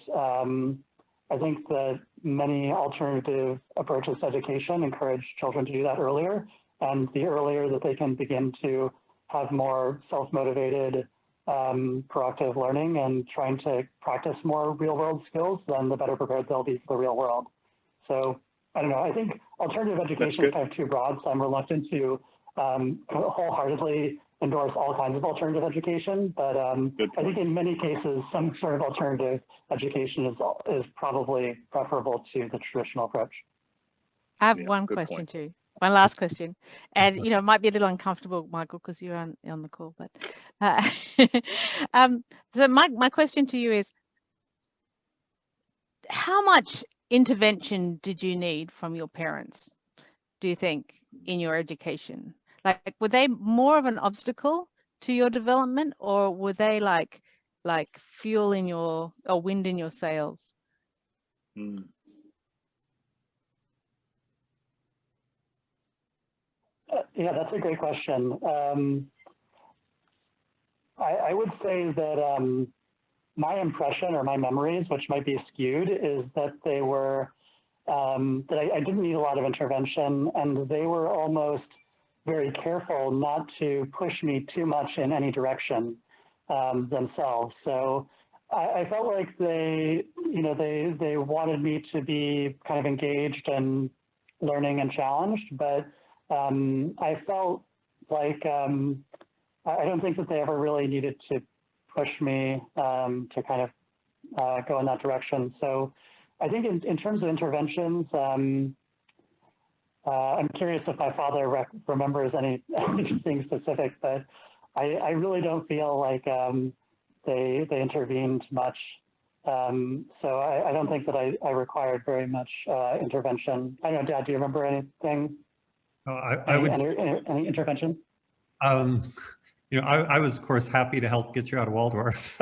Speaker 4: I think that many alternative approaches to education encourage children to do that earlier. And the earlier that they can begin to have more self-motivated, proactive learning and trying to practice more real-world skills, then the better prepared they'll be for the real world. So I don't know. I think alternative education is kind of too broad, so I'm reluctant to wholeheartedly endorse all kinds of alternative education. But I think in many cases, some sort of alternative education is probably preferable to the traditional approach.
Speaker 2: I have one question too. One last question, and it might be a little uncomfortable, Michael, because you're on the call. But so my question to you is, how much intervention did you need from your parents, do you think, in your education? Like, were they more of an obstacle to your development, or were they like fuel in your, or wind in your sails?
Speaker 4: Yeah, that's a great question. I would say that my impression or my memories, which might be skewed, is that they were, that I didn't need a lot of intervention, and they were almost very careful not to push me too much in any direction themselves. So I felt like they wanted me to be kind of engaged and learning and challenged, but I felt like I don't think that they ever really needed to push me to kind of go in that direction. So I think in terms of interventions, I'm curious if my father remembers anything specific, but I really don't feel like they intervened much. So I don't think that I required very much intervention. I don't know, Dad, do you remember anything? Any intervention?
Speaker 1: I was, of course, happy to help get you out of Waldorf.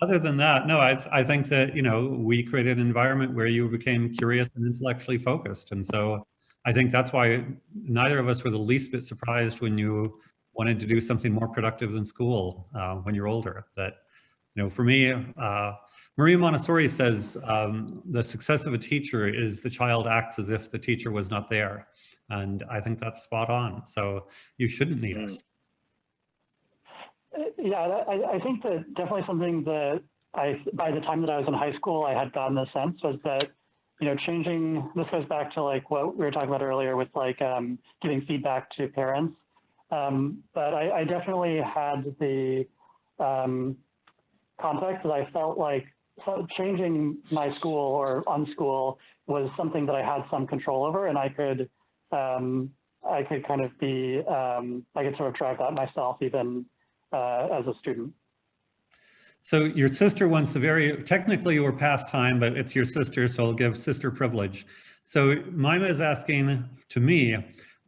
Speaker 1: Other than that, no, I think that, we created an environment where you became curious and intellectually focused. And so I think that's why neither of us were the least bit surprised when you wanted to do something more productive than school when you're older. That, for me, Maria Montessori says the success of a teacher is the child acts as if the teacher was not there. And I think that's spot on. So you shouldn't need us.
Speaker 4: Yeah, I think that definitely something that by the time that I was in high school, I had gotten the sense was that, changing, this goes back to like what we were talking about earlier with like giving feedback to parents. But I definitely had the context that I felt like changing my school or unschool was something that I had some control over, and I could kind of be, I could sort of drive that myself even as a student.
Speaker 1: So your sister wants the technically you were past time, but it's your sister, so I'll give sister privilege. So Mima is asking to me,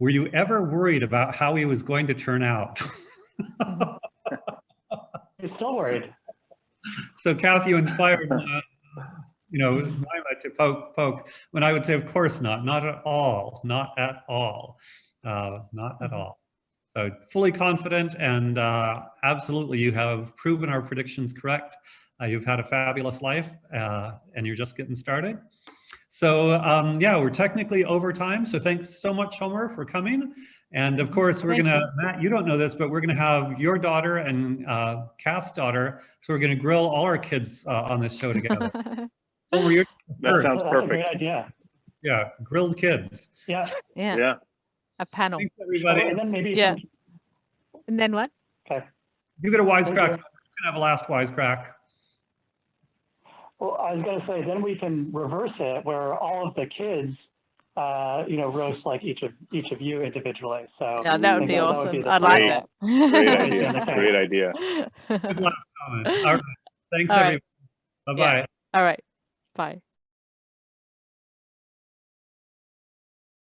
Speaker 1: were you ever worried about how he was going to turn out?
Speaker 4: You're still worried.
Speaker 1: So Kathy, you inspired Mima to poke when I would say, of course not at all, not at all, not at all. So fully confident, and absolutely you have proven our predictions correct. You've had a fabulous life and you're just getting started. So yeah, we're technically over time. So thanks so much, Homer, for coming. And of course, we're Matt, you don't know this, but we're gonna have your daughter and Kath's daughter. So we're gonna grill all our kids on this show together. Homer,
Speaker 3: that sounds perfect.
Speaker 4: That's a great idea.
Speaker 1: Yeah, grilled kids.
Speaker 4: Yeah.
Speaker 2: Yeah. A panel.
Speaker 1: Thanks, everybody.
Speaker 4: And then maybe
Speaker 2: And then what?
Speaker 4: Okay.
Speaker 1: You get a wisecrack. You can have a last wisecrack.
Speaker 4: Well, I was going to say, then we can reverse it where all of the kids, roast like each of you individually. So
Speaker 2: yeah, that would be awesome. I'd like that.
Speaker 3: Great idea. Great idea.
Speaker 1: Good last comment. All right. Thanks,
Speaker 2: All
Speaker 1: everybody.
Speaker 2: right.
Speaker 1: Bye-bye.
Speaker 2: Yeah. All right. Bye.